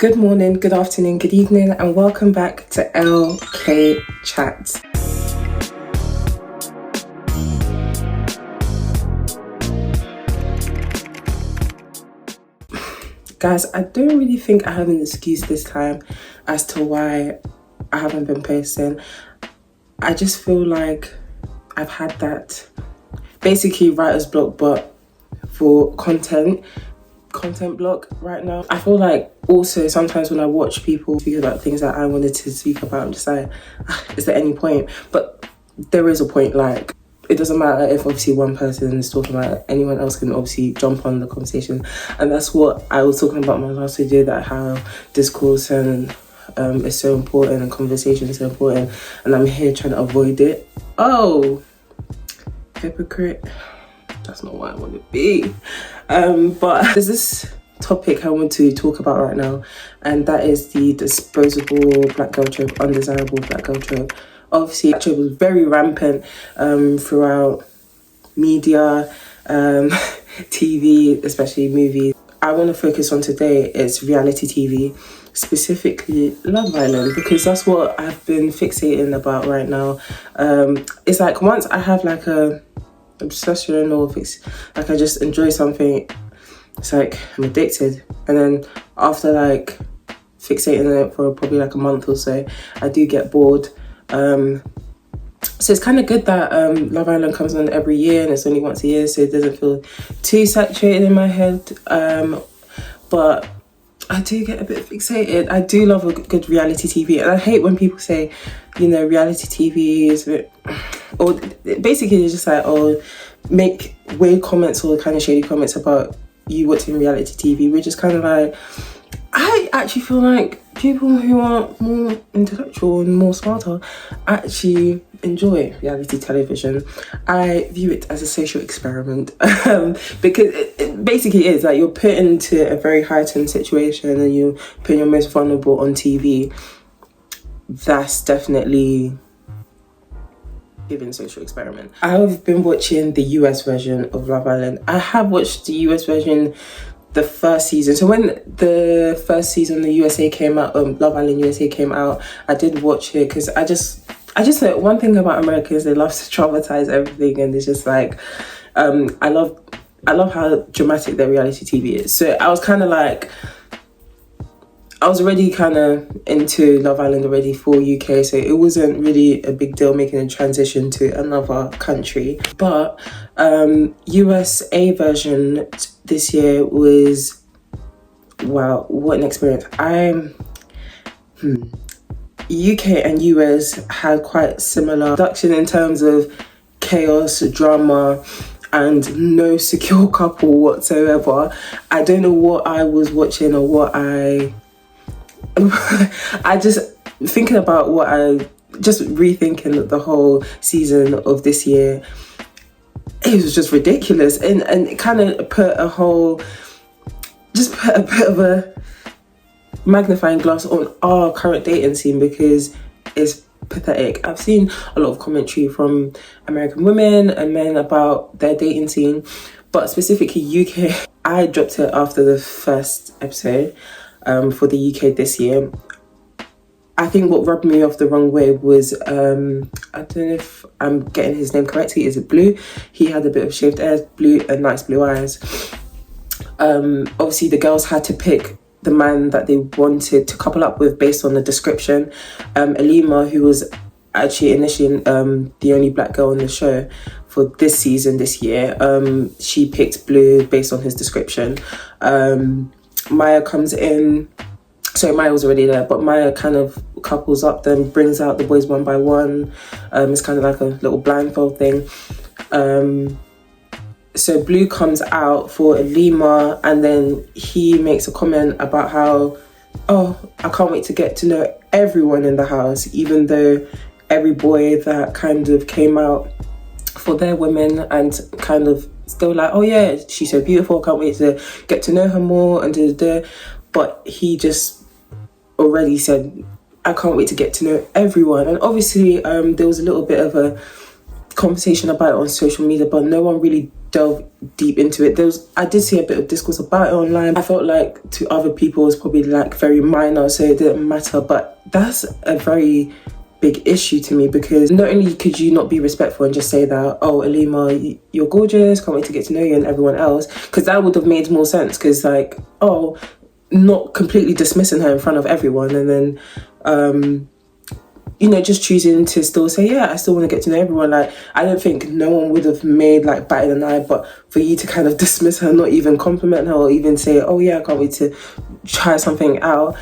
Good morning, good afternoon, good evening, and welcome back to LK Chats. Guys, I don't really think I have an excuse this time as to why I haven't been posting. I just feel like I've had that basically writer's block, but for content block right now. I feel like also sometimes when I watch people speak about things that I wanted to speak about, I'm just like, is there any point? But there is a point. Like, it doesn't matter if obviously one person is talking about it, anyone else can obviously jump on the conversation. And that's what I was talking about in my last video, that how discourse and is so important and conversation is so important, and I'm here trying to avoid it. Oh, hypocrite. That's not what I want to be. But there's this topic I want to talk about right now, and that is the disposable black girl trope, undesirable black girl trope. Obviously, that trope was very rampant throughout media, TV, especially movies. I want to focus on today is reality TV, specifically Love Island, because that's what I've been fixating about right now. It's like once I have like a obsession, or if it's like I just enjoy something, it's like I'm addicted. And then after like fixating on it for probably like a month or so, I do get bored. So it's kind of good that Love Island comes on every year and it's only once a year, so it doesn't feel too saturated in my head. But I do get a bit fixated. I do love a good reality TV, and I hate when people say, you know, reality TV is a bit, or basically it's just like, oh, make weird comments or kind of shady comments about you watching reality TV, which is kind of like, I actually feel like people who are more intellectual and more smarter actually enjoy reality television. I view it as a social experiment because it basically is like you're put into a very heightened situation and you're putting your most vulnerable on TV. That's definitely given social experiment. I've been watching the US version of Love Island. I have watched the US version the first season. So when the first season the USA came out, Love Island USA came out, I did watch it because I just like, one thing about Americans, they love to traumatize everything, and it's just like I love how dramatic their reality TV is. So I was kind of like, I was already kind of into Love Island already for UK, so it wasn't really a big deal making a transition to another country. But USA version this year was, wow, what an experience. UK and US had quite similar production in terms of chaos, drama, and no secure couple whatsoever. I don't know what I was watching or what I just thinking about what I just rethinking the whole season of this year. It was just ridiculous, and it kind of put a bit of a magnifying glass on our current dating scene, because it's pathetic. I've seen a lot of commentary from American women and men about their dating scene, but specifically UK. I dropped it after the first episode for the UK this year. I think what rubbed me off the wrong way was, I don't know if I'm getting his name correctly, is it Blue? He had a bit of shaved hair, blue and nice blue eyes. Obviously the girls had to pick the man that they wanted to couple up with based on the description. Alima, who was actually initially the only black girl on the show for this season, this year, she picked Blue based on his description. Maya comes in, so Maya was already there, but Maya kind of couples up them, brings out the boys one by one. It's kind of like a little blindfold thing. So Blue comes out for Alima, and then he makes a comment about how, oh, I can't wait to get to know everyone in the house, even though every boy that kind of came out for their women and kind of still like, oh yeah, she's so beautiful, I can't wait to get to know her more, and but he just already said, I can't wait to get to know everyone. And obviously there was a little bit of a conversation about it on social media, but no one really delve deep into it. I did see a bit of discourse about it online. I felt like to other people it was probably like very minor, so it didn't matter, but that's a very big issue to me, because not only could you not be respectful and just say that, oh, Alima, you're gorgeous, can't wait to get to know you, and everyone else, because that would have made more sense, because like, oh, not completely dismissing her in front of everyone, and then you know, just choosing to still say, yeah, I still want to get to know everyone. Like, I don't think no one would have made like batted an eye, but for you to kind of dismiss her, not even compliment her, or even say, oh yeah, I can't wait to try something out,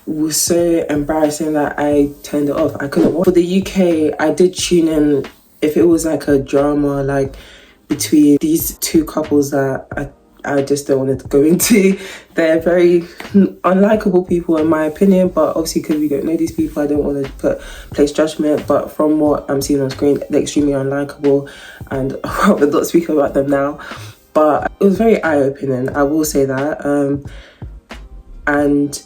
was so embarrassing that I turned it off. I couldn't watch. For the UK, I did tune in if it was like a drama like between these two couples that I just don't want to go into. They're very unlikable people in my opinion, but obviously because we don't know these people, I don't want to place judgment, but from what I'm seeing on screen, they're extremely unlikable, and I'll rather not speak about them now. But it was very eye-opening, I will say that, and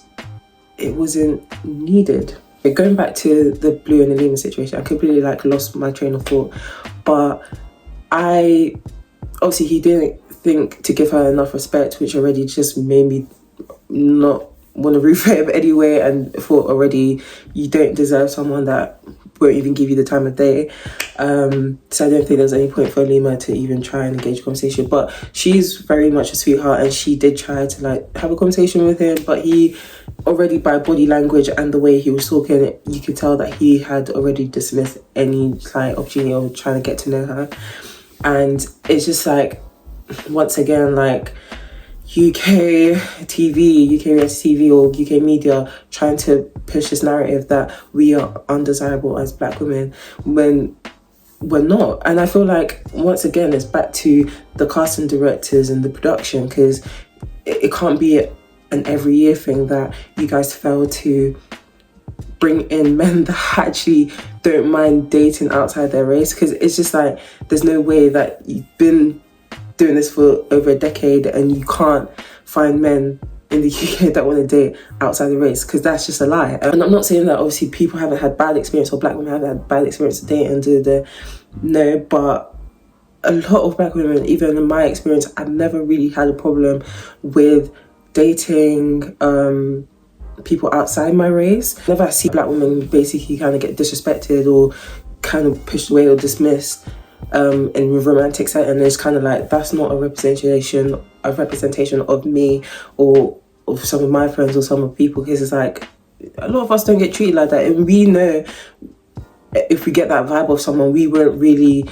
it wasn't needed. Going back to the Blue and Alima situation, I completely like lost my train of thought, but obviously he didn't think to give her enough respect, which already just made me not want to root for him anyway, and thought already you don't deserve someone that won't even give you the time of day. So I don't think there's any point for Alima to even try and engage a conversation, but she's very much a sweetheart, and she did try to like have a conversation with him, but he already, by body language and the way he was talking, you could tell that he had already dismissed any like opportunity of trying to get to know her. And it's just like, once again, like UK TV, UK reality TV or UK media trying to push this narrative that we are undesirable as black women when we're not. And I feel like, once again, it's back to the casting directors and the production, because it can't be an every year thing that you guys fail to bring in men that actually don't mind dating outside their race, because it's just like, there's no way that you've been doing this for over a decade and you can't find men in the UK that want to date outside the race, because that's just a lie. And I'm not saying that obviously people haven't had bad experience or black women haven't had bad experience dating, no, but a lot of black women, even in my experience, I've never really had a problem with dating people outside my race. Never see black women basically kind of get disrespected or kind of pushed away or dismissed in a romantic setting. It's kind of like, that's not a representation of me or of some of my friends or some of people, because it's like, a lot of us don't get treated like that, and we know if we get that vibe of someone, we won't really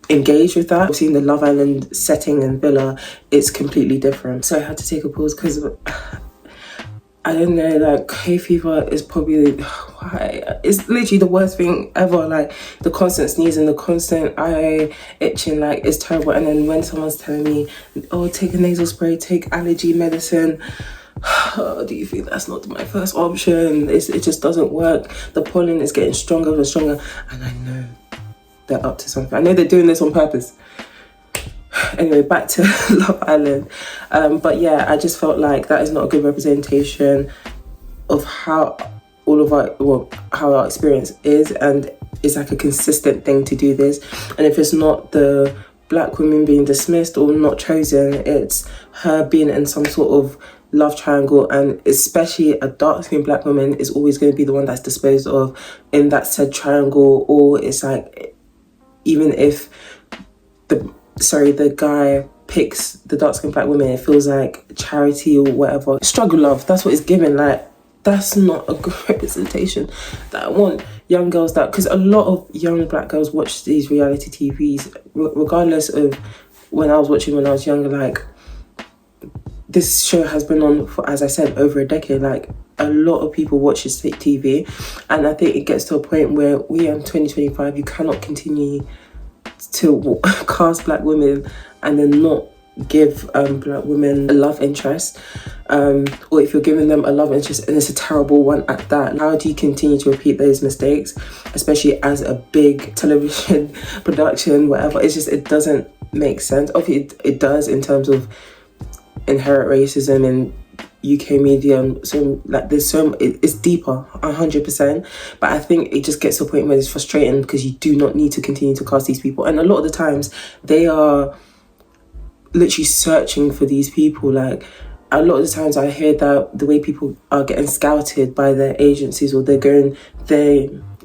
engage with that. Seeing the Love Island setting and villa, it's completely different. So I had to take a pause, because I don't know, like, hay fever is probably, it's literally the worst thing ever. Like, the constant sneezing, the constant eye itching, like, it's terrible. And then when someone's telling me, oh, take a nasal spray, take allergy medicine, do you think that's not my first option? It just doesn't work. The pollen is getting stronger and stronger, and I know they're up to something. I know they're doing this on purpose. Anyway, back to Love Island. But yeah, I just felt like that is not a good representation of how how our experience is, and it's like a consistent thing to do this. And if it's not the black women being dismissed or not chosen, it's her being in some sort of love triangle, and especially a dark-skinned black woman is always going to be the one that's disposed of in that said triangle. Or it's like, even if the guy picks the dark-skinned black woman, it feels like charity or whatever. Struggle love, that's what it's given. Like, that's not a good representation that I want young girls that, because a lot of young black girls watch these reality TVs, regardless of when I was watching when I was younger. Like, this show has been on for, as I said, over a decade. Like, a lot of people watch this TV, and I think it gets to a point where we are in 2025, you cannot continue to cast black women and then not give black women a love interest, or if you're giving them a love interest and it's a terrible one at that, how do you continue to repeat those mistakes, especially as a big television production, whatever? It doesn't make sense. Obviously it does in terms of inherent racism in UK media, so like it's deeper 100%, but I think it just gets to a point where it's frustrating, because you do not need to continue to cast these people, and a lot of the times they are literally searching for these people. Like, a lot of the times I hear that the way people are getting scouted by their agencies, or they're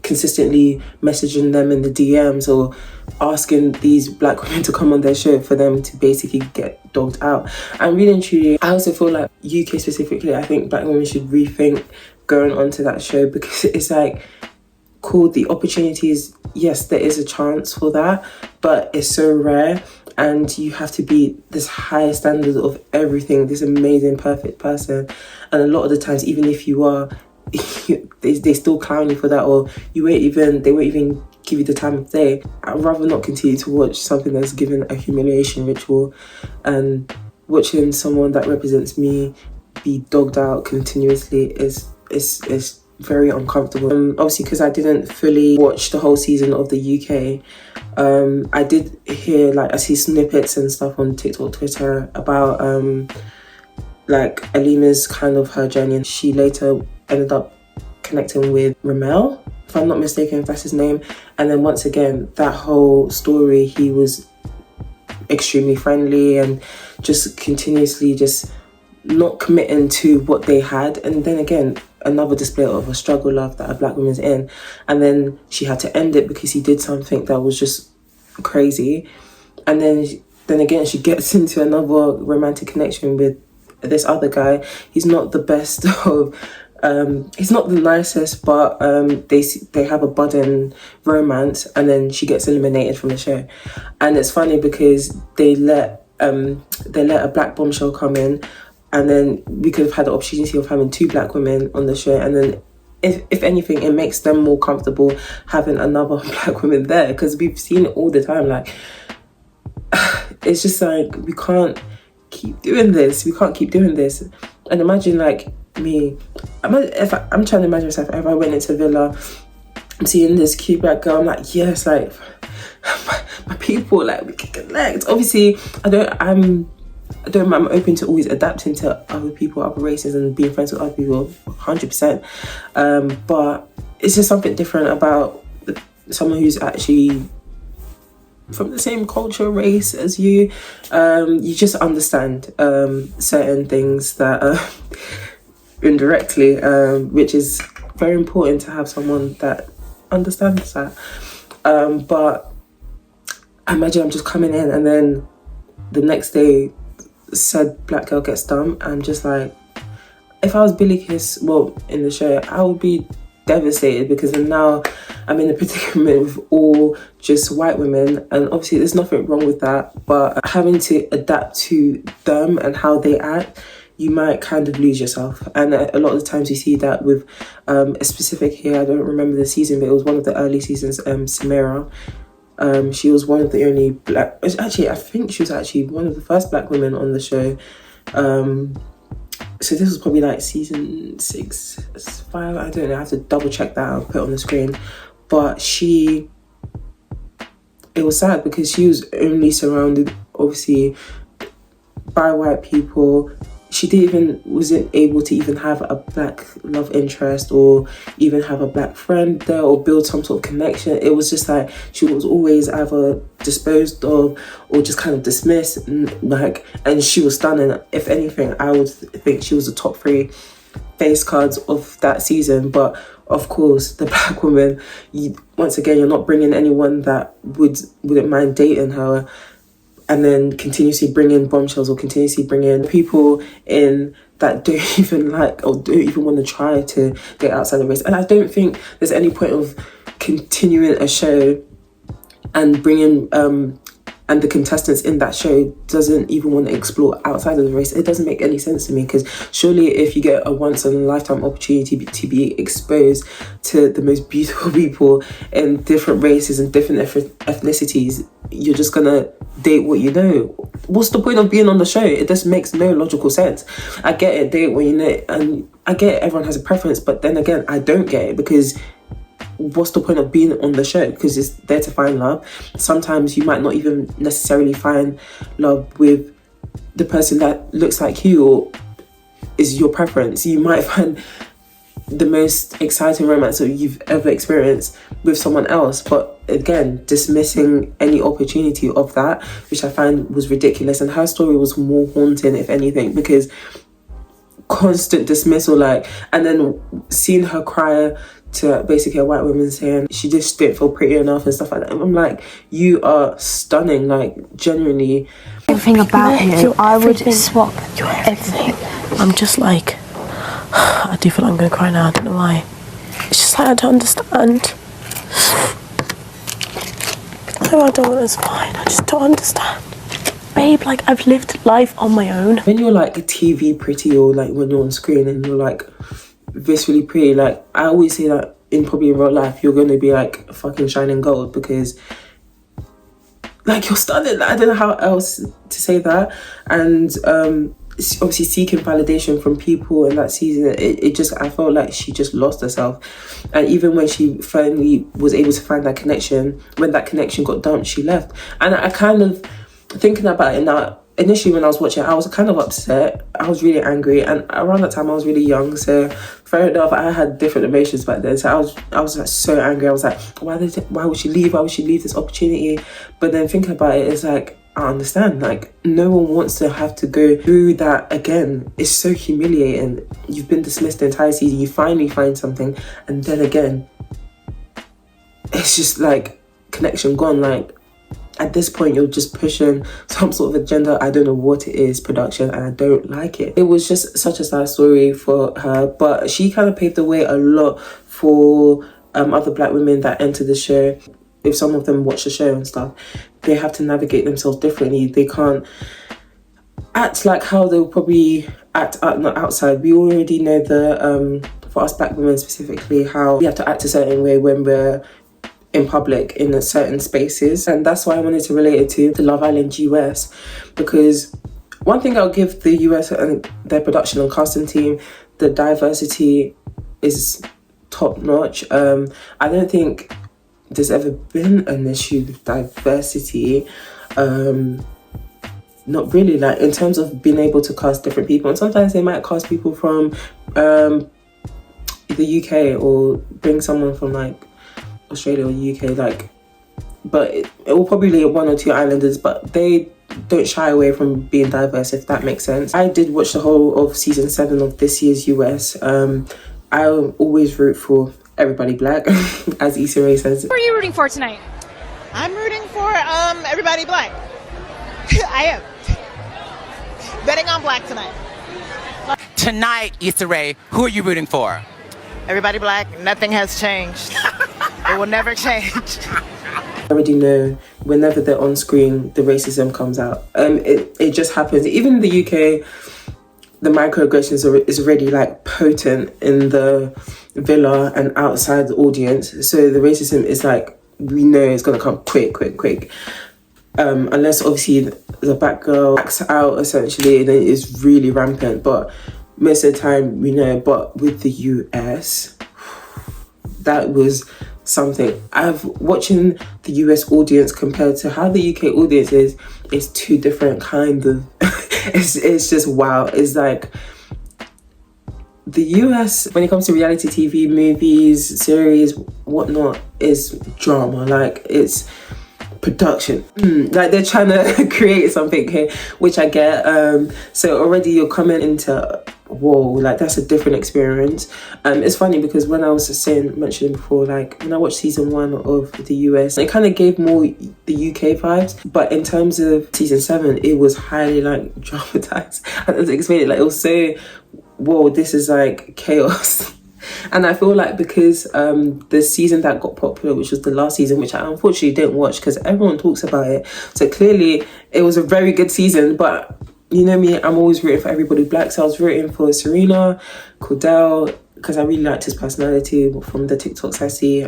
consistently messaging them in the DMs or asking these black women to come on their show for them to basically get dogged out. And really and truly, I also feel like UK specifically, I think black women should rethink going onto that show, because it's like, cool, the opportunities, yes, there is a chance for that, but it's so rare, and you have to be this high standard of everything, this amazing, perfect person. And a lot of the times, even if you are, they still clown you for that, or they won't even give you the time of day. I'd rather not continue to watch something that's given a humiliation ritual, and watching someone that represents me be dogged out continuously is very uncomfortable. Obviously, because I didn't fully watch the whole season of the UK, I did hear, like, I see snippets and stuff on TikTok, Twitter about like Alima's kind of her journey, and she later ended up connecting with Ramel, if I'm not mistaken, if that's his name. And then once again, that whole story, he was extremely friendly and just continuously just not committing to what they had. And then again, another display of a struggle love that a black woman's in. And then she had to end it because he did something that was just crazy. And then again, she gets into another romantic connection with this other guy. He's not the best of, he's not the nicest, but they have a budding romance, and then she gets eliminated from the show. And it's funny because they let a black bombshell come in, and then we could have had the opportunity of having 2 black women on the show, and then if anything, it makes them more comfortable having another black woman there, because we've seen it all the time. Like, it's just like, we can't keep doing this. And imagine, like, me, I'm trying to imagine myself, if I went into Villa, I'm seeing this cute black girl, I'm like, yes, like, my people, like, we can connect. Obviously, I'm open to always adapting to other people, other races, and being friends with other people, 100%. But it's just something different about someone who's actually from the same culture, race as you. You just understand certain things that indirectly, which is very important to have someone that understands that. But imagine I'm just coming in, and then the next day said black girl gets dumped. I'm just like, if I was Billy Kiss, in the show, I would be devastated, because then now I'm in a predicament with all just white women, and obviously there's nothing wrong with that, but having to adapt to them and how they act, you might kind of lose yourself. And a lot of the times you see that with a specific here, I don't remember the season, but it was one of the early seasons, Samira. She was one of the only black, actually I think she was actually one of the first black women on the show. So this was probably like season 6, 5, I don't know, I have to double check that, I'll put it on the screen. But it was sad because she was only surrounded, obviously, by white people. She wasn't able to even have a black love interest, or even have a black friend there, or build some sort of connection. It was just like, she was always either disposed of or just kind of dismissed, and she was stunning. If anything, I would think she was the top 3 face cards of that season. But of course, the black woman, once again, you're not bringing anyone that wouldn't mind dating her, and then continuously bring in bombshells, or continuously bring in people in that don't even like, or don't even want to try to get outside the race. And I don't think there's any point of continuing a show and bringing and the contestants in that show doesn't even want to explore outside of the race. It doesn't make any sense to me, because surely if you get a once-in-a-lifetime opportunity to be exposed to the most beautiful people in different races and different ethnicities, you're just gonna date what you know. What's the point of being on the show? It just makes no logical sense. I get it, date what you know, and I get it, everyone has a preference, but then again, I don't get it, because what's the point of being on the show? Because it's there to find love. Sometimes you might not even necessarily find love with the person that looks like you or is your preference. You might find the most exciting romance that you've ever experienced with someone else. But again, dismissing any opportunity of that, which I find was ridiculous. And her story was more haunting, if anything, because constant dismissal, like, and then seeing her cry to basically a white woman saying she just didn't feel pretty enough and stuff like that. I'm like, you are stunning, like, genuinely. Everything about you, I would swap everything. I'm just like, I do feel like I'm going to cry now, I don't know why. It's just like, I don't understand. No, I don't, it's fine, I just don't understand. Babe, like, I've lived life on my own. When you're like TV pretty, or like when you're on screen and you're like viscerally pretty, like, I always say that in real life, you're going to be like fucking shining gold, because like, you're stunning. I don't know how else to say that. And obviously seeking validation from people in that season, it just, I felt like she just lost herself. And even when she finally was able to find that connection, when that connection got dumped, she left. And I kind of, thinking about it now, initially when I was watching, I was kind of upset. I was really angry, and around that time I was really young, so fair enough, I had different emotions back then. So I was like so angry. I was like, why would she leave? Why would she leave this opportunity? But then thinking about it, it's like, I understand. Like, no one wants to have to go through that again. It's so humiliating. You've been dismissed the entire season. You finally find something, and then again, it's just like connection gone. Like, at this point, you're just pushing some sort of agenda. I don't know what it is, production, and I don't like it. It was just such a sad story for her, but she kind of paved the way a lot for other black women that enter the show. If some of them watch the show and stuff, they have to navigate themselves differently. They can't act like how they'll probably act outside. We already know for us black women specifically, how we have to act a certain way when we're in public in certain spaces. And that's why I wanted to relate it to the Love Island US, because one thing I'll give the US and their production and casting team, the diversity is top notch. I don't think there's ever been an issue with diversity, not really, like in terms of being able to cast different people. And sometimes they might cast people from the UK, or bring someone from like Australia or UK, like, but it will probably be one or two islanders, but they don't shy away from being diverse, if that makes sense. I did watch the whole of season 7 of this year's US. I always root for everybody black, as Issa Rae says. Who are you rooting for tonight? I'm rooting for everybody black. I am betting on black tonight. Tonight, Issa Rae, who are you rooting for? Everybody black. Nothing has changed. It will never change. I already know whenever they're on screen, the racism comes out. It just happens. Even in the UK, the microaggressions is already like potent in the villa and outside the audience. So the racism is like, we know it's gonna come quick. Unless obviously the black girl acts out, essentially, then it's really rampant. But most of the time we know. But with the US, that was something. Watching the US audience compared to how the UK audience is two different kind of it's just wow. It's like the US, when it comes to reality TV, movies, series, whatnot, is drama. Like, it's production. Like, they're trying to create something here, which I get. So already you're coming into, whoa, like, that's a different experience. It's funny because when I was mentioning before, like, when I watched season 1 of the US, it kind of gave more the UK vibes, but in terms of season 7, it was highly like dramatized. I don't explain it. Like, it was so, whoa, this is like chaos. And I feel like because the season that got popular, which was the last season, which I unfortunately didn't watch because everyone talks about it, so clearly it was a very good season. But you know me, I'm always rooting for everybody black, so I was rooting for Serena, Cordell, because I really liked his personality from the TikToks I see,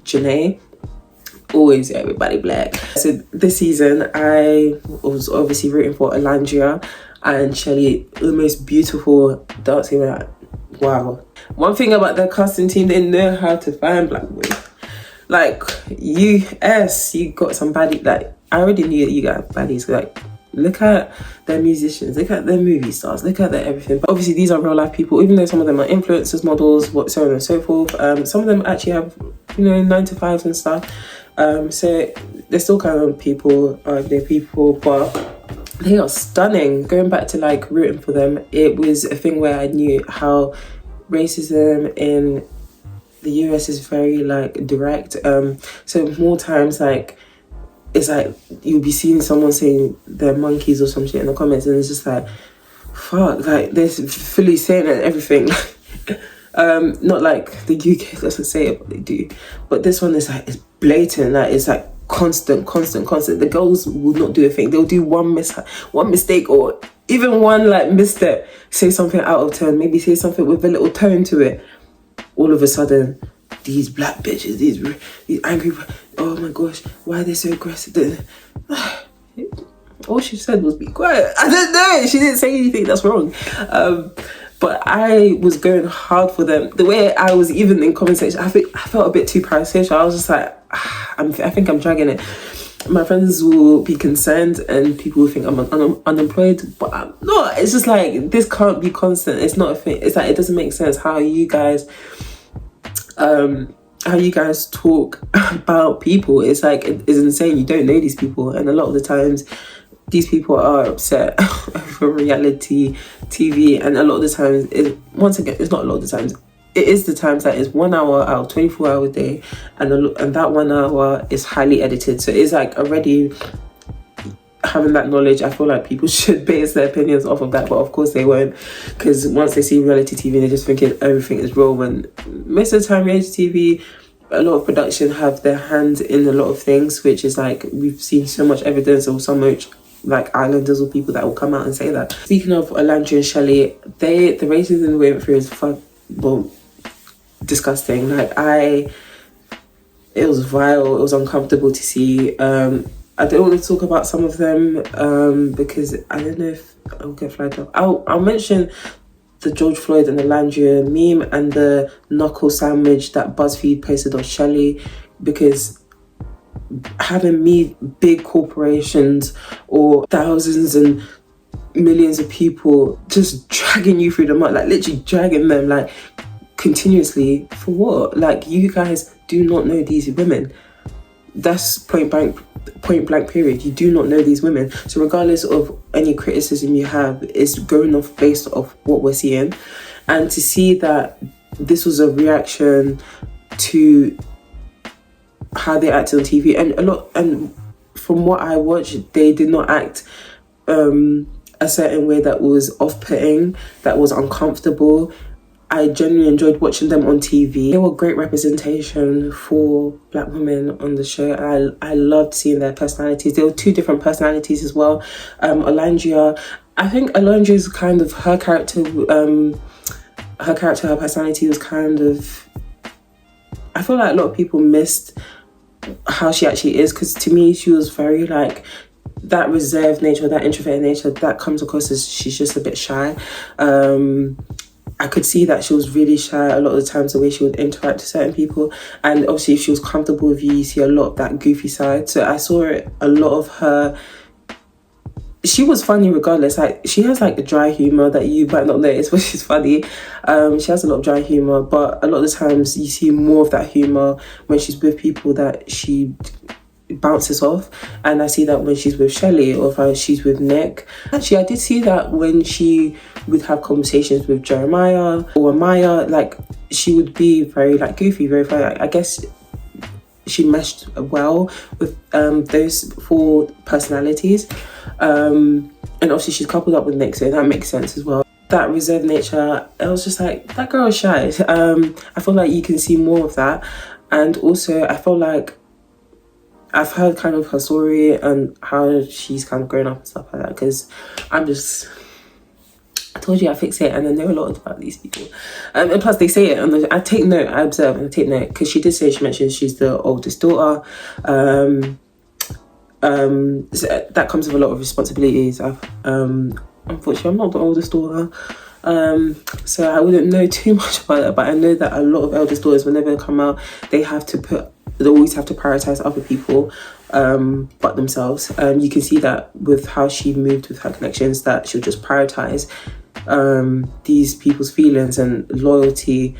Janae, always everybody black. So this season I was obviously rooting for Alandria and Shelly, the most beautiful dancing. Like, wow. One thing about their casting team, they know how to find black women. Like, US, you got some baddies. Like, I already knew that you got baddies. Like, look at their musicians, look at their movie stars, look at their everything. But obviously these are real life people, even though some of them are influencers, models, so on and so forth. Some of them actually have, 9-to-5s and stuff. So they're still kind of people, they're people, but they are stunning. Going back to like rooting for them, it was a thing where I knew how racism in the US is very like direct. So more times like it's like you'll be seeing someone saying they're monkeys or some shit in the comments, and it's just like, fuck, like they're fully saying it and everything. Not like the UK doesn't say it, but they do. But this one is like, it's blatant, like it's like constant. The girls will not do a thing. They'll do one mistake, or even one like misstep, say something out of turn, maybe say something with a little tone to it. All of a sudden, these black bitches, these angry, oh my gosh, why are they so aggressive? All she said was be quiet. I don't know, she didn't say anything that's wrong. But I was going hard for them. The way I was even in comment section, I felt a bit too parasocial. I was just like, I think I'm dragging it. My friends will be concerned and people will think I'm unemployed, but I'm not. It's just like, this can't be constant. It's not a thing. It's like, it doesn't make sense how you guys talk about people. It's like, it's insane. You don't know these people, and a lot of the times these people are upset over reality TV, and a lot of the times, it's not a lot of the times, it is the times that is 1 hour out of 24 hour day, and that 1 hour is highly edited. So it's like, already having that knowledge, I feel like people should base their opinions off of that, but of course they won't, because once they see reality TV, they just think everything is real, when most of the time reality TV, a lot of production have their hands in a lot of things, which is like, we've seen so much evidence, or so much like islanders or people that will come out and say that. Speaking of Olandria and Shelley, the racism they went through is disgusting. Like, it was vile, it was uncomfortable to see. I don't want to talk about some of them because I don't know if I'll get flagged up. I'll mention the George Floyd and Olandria meme and the knuckle sandwich that BuzzFeed posted on Shelley, because having big corporations or thousands and millions of people just dragging you through the mud, like literally dragging them like continuously, for what? Like, you guys do not know these women. That's point blank period. You do not know these women. So regardless of any criticism you have, it's going off based off what we're seeing. And to see that this was a reaction to how they acted on TV, and from what I watched, they did not act a certain way that was off-putting, that was uncomfortable. I genuinely enjoyed watching them on TV. They were great representation for black women on the show. I loved seeing their personalities. There were two different personalities as well. Olandria, I think Olandria's kind of her personality was kind of, I feel like a lot of people missed how she actually is, because to me she was very like that reserved nature, that introverted nature that comes across as she's just a bit shy. I could see that she was really shy a lot of the times, the way she would interact with certain people, and obviously if she was comfortable with you see a lot of that goofy side. So I saw a lot of her. She was funny regardless. Like, she has like a dry humor that you might not notice, but she's funny. She has a lot of dry humor, but a lot of the times you see more of that humor when she's with people that she bounces off, and I see that when she's with Shelley, or if she's with Nick. Actually, I did see that when she would have conversations with Jeremiah or Maya, like she would be very like goofy, very funny. I guess she meshed well with those four personalities, and obviously she's coupled up with Nick, so that makes sense as well. That reserved nature, I was just like, that girl is shy. I feel like you can see more of that, and also I feel like I've heard kind of her story and how she's kind of grown up and stuff like that, because I told you I fixate and I know a lot about these people. And plus they say it, and I take note, I observe and I take note, because she mentioned she's the oldest daughter. So that comes with a lot of responsibilities. Unfortunately, I'm not the oldest daughter. So I wouldn't know too much about it, but I know that a lot of eldest daughters, whenever they come out, they have to put they always have to prioritize other people but themselves. You can see that with how she moved with her connections, that she'll just prioritize these people's feelings and loyalty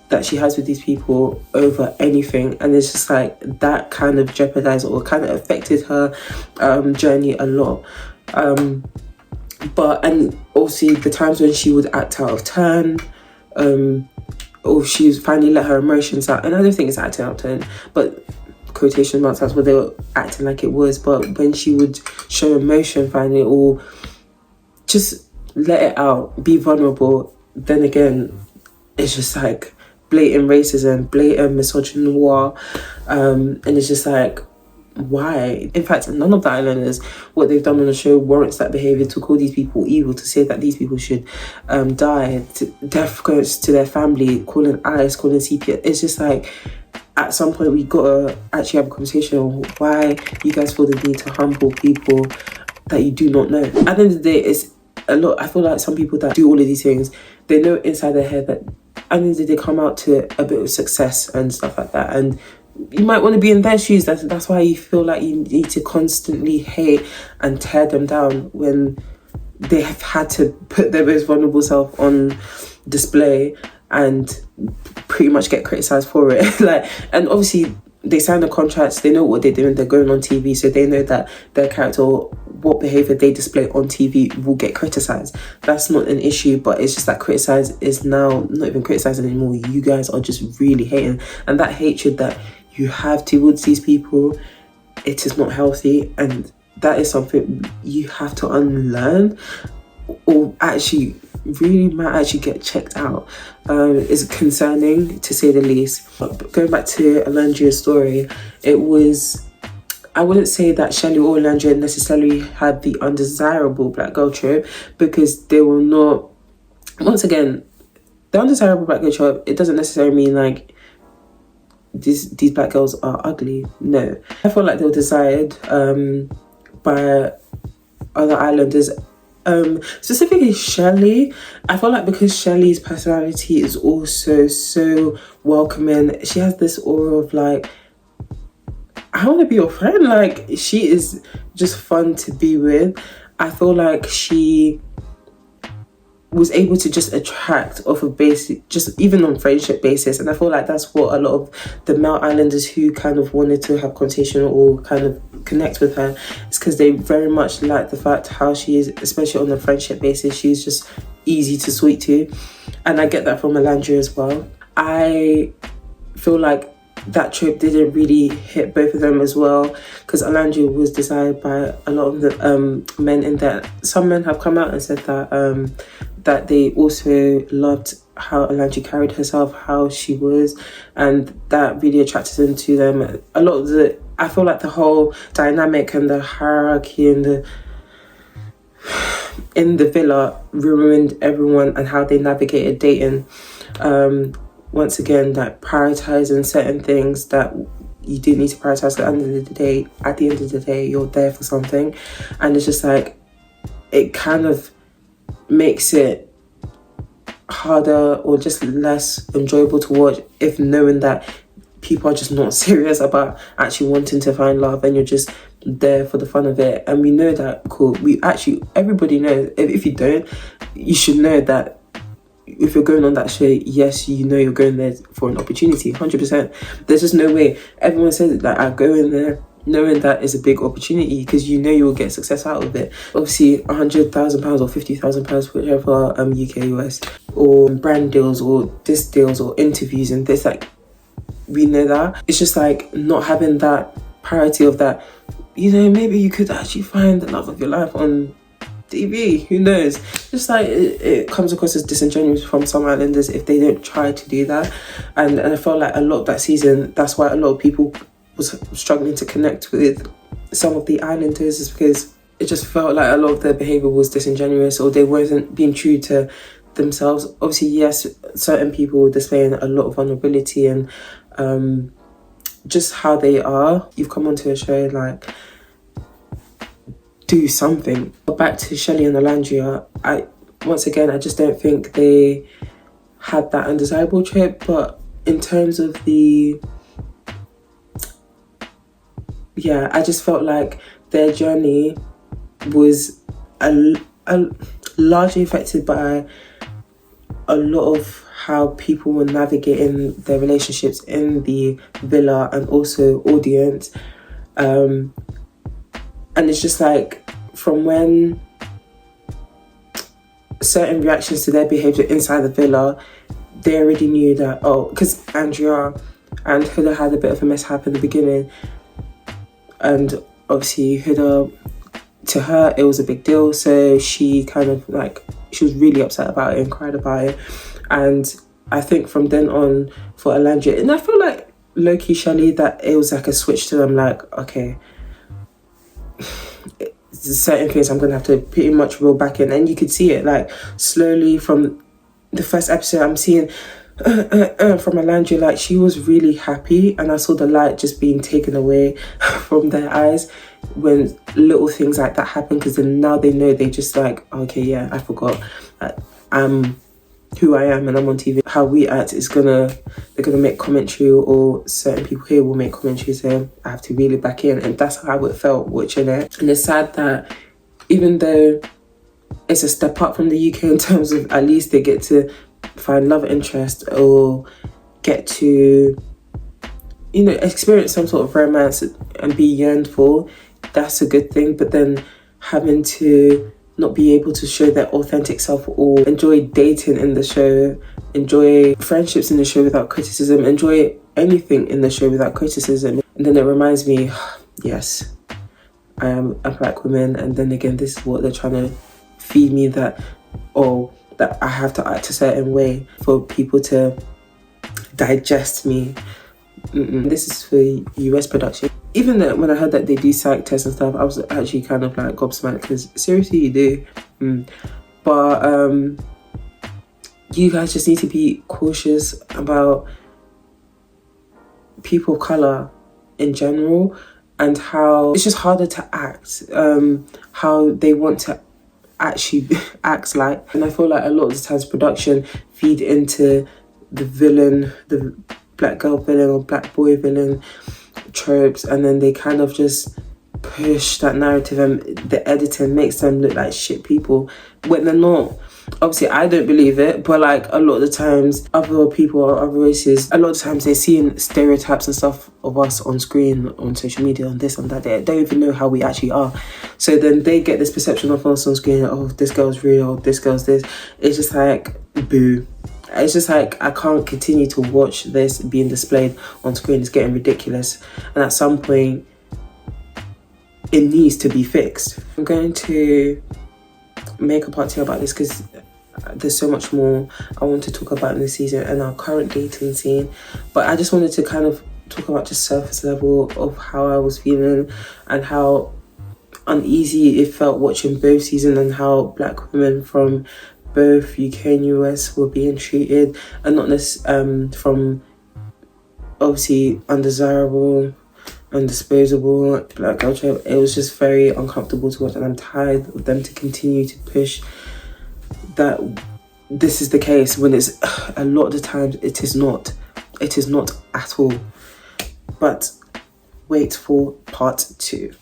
that she has with these people over anything. And it's just like that kind of jeopardized or kind of affected her journey a lot. But and also the times when she would act out of turn, or she was finally let her emotions out, and I don't think it's acting out of turn, but quotation marks, that's what they were acting like it was. But when she would show emotion finally, or just let it out, be vulnerable, then again it's just like blatant racism, blatant misogynoir, and it's just like, why? In fact, none of the islanders, what they've done on the show warrants that behaviour, to call these people evil, to say that these people should die, death goes to their family, calling ICE, calling CPS. It's just like, at some point we gotta actually have a conversation on why you guys feel the need to humble people that you do not know. At the end of the day, it's a lot. I feel like some people that do all of these things, they know inside their head that at the end of the day, they come out to a bit of success and stuff like that, and you might want to be in their shoes. That's why you feel like you need to constantly hate and tear them down when they have had to put their most vulnerable self on display and pretty much get criticized for it. Like, and obviously they sign the contracts, they know what they're doing, they're going on TV, so they know that their character or what behavior they display on TV will get criticized. That's not an issue, but it's just that criticize is now not even criticizing anymore. You guys are just really hating, and that hatred that you have towards these people, it is not healthy, and that is something you have to unlearn, or actually really might actually get checked out. It's concerning, to say the least. But going back to Alandria's story, it was, I wouldn't say that Shelley or Alandria necessarily had the undesirable black girl trope, because they were not, once again, the undesirable black girl trope, it doesn't necessarily mean like these black girls are ugly. No, I feel like they were desired by other islanders, specifically Shelley. I feel like because Shelley's personality is also so welcoming, she has this aura of like, I want to be your friend. Like, she is just fun to be with. I feel like she was able to just attract off of basic, just even on friendship basis. And I feel like that's what a lot of the male islanders who kind of wanted to have conversation or kind of connect with her, is because they very much like the fact how she is, especially on a friendship basis, she's just easy to sweet to. And I get that from Alandria as well. I feel like that trope didn't really hit both of them as well, because Alandria was desired by a lot of the men, in that some men have come out and said that that they also loved how Alandria carried herself, how she was, and that really attracted them to them. A lot of the, I feel like the whole dynamic and the hierarchy and in the villa ruined everyone and how they navigated dating. Once again, that prioritizing certain things that you do need to prioritize. At the end of the day, you're there for something, and it's just like, it kind of makes it harder or just less enjoyable to watch, if knowing that people are just not serious about actually wanting to find love, and you're just there for the fun of it. And we know that, cool, we actually, everybody knows, if you don't, you should know that if you're going on that show, yes, you know you're going there for an opportunity, 100%. There's just no way. Everyone says that I go in there knowing that is a big opportunity, because you know you'll get success out of it. Obviously, £100,000 or £50,000, whichever, UK, US, or brand deals or this deals or interviews and this, like, we know that. It's just like not having that priority of that, you know, maybe you could actually find the love of your life on TV, who knows? Just like it comes across as disingenuous from some islanders if they don't try to do that. And I felt like a lot of that season, that's why a lot of people was struggling to connect with some of the islanders, is because it just felt like a lot of their behaviour was disingenuous, or they wasn't being true to themselves. Obviously, yes, certain people were displaying a lot of vulnerability and just how they are. You've come onto a show, like, do something. Back to Shelley and Alandria, once again, I just don't think they had that undesirable trope. But in terms of the yeah, I just felt like their journey was largely affected by a lot of how people were navigating their relationships in the villa and also audience. And it's just like, from when certain reactions to their behaviour inside the villa, they already knew that, because Andrea and Huda had a bit of a mishap in the beginning, and obviously Huda, to her it was a big deal, so she kind of like, she was really upset about it and cried about it. And I think from then on for Alandria, and I feel like low-key Shelley, that it was like a switch to them, like, okay, certain things I'm gonna have to pretty much reel back in. And you could see it like slowly from the first episode. I'm seeing from Alandria, like, she was really happy, and I saw the light just being taken away from their eyes when little things like that happen, because then now they know, they just like, okay, yeah, I forgot I'm who I am and I'm on TV. How we act is they're gonna make commentary, or certain people here will make commentary, so I have to reel it back in. And that's how it felt watching it. And it's sad that even though it's a step up from the UK in terms of at least they get to find love interest or get to, you know, experience some sort of romance and be yearned for, that's a good thing. But then having to not be able to show their authentic self, or enjoy dating in the show, enjoy friendships in the show without criticism, enjoy anything in the show without criticism. And then it reminds me, yes, I am a black woman, and then again, this is what they're trying to feed me, that I have to act a certain way for people to digest me. This is for US production. Even when I heard that they do psych tests and stuff, I was actually kind of like gobsmacked, because seriously, you do. But you guys just need to be cautious about people of colour in general, and how it's just harder to act, how they want to actually act like. And I feel like a lot of the times production feed into the villain, the black girl villain or black boy villain tropes, and then they kind of just push that narrative, and the editing makes them look like shit people when they're not. Obviously, I don't believe it, but like a lot of the times, other people or other races, a lot of the times they're seeing stereotypes and stuff of us on screen, on social media, on this and that. They don't even know how we actually are. So then they get this perception of us on screen, oh, this girl's real, this girl's this. It's just like, boo. It's just like, I can't continue to watch this being displayed on screen. It's getting ridiculous. And at some point, it needs to be fixed. I'm going to make a part 2 about this, because there's so much more I want to talk about in this season and our current dating scene. But I just wanted to kind of talk about just surface level of how I was feeling and how uneasy it felt watching both seasons, and how black women from both UK and US were being treated, and not necessarily from obviously undesirable, undisposable black girl trope. It was just very uncomfortable to watch, and I'm tired of them to continue to push that this is the case, when it's a lot of the times it is not at all. But wait for part 2.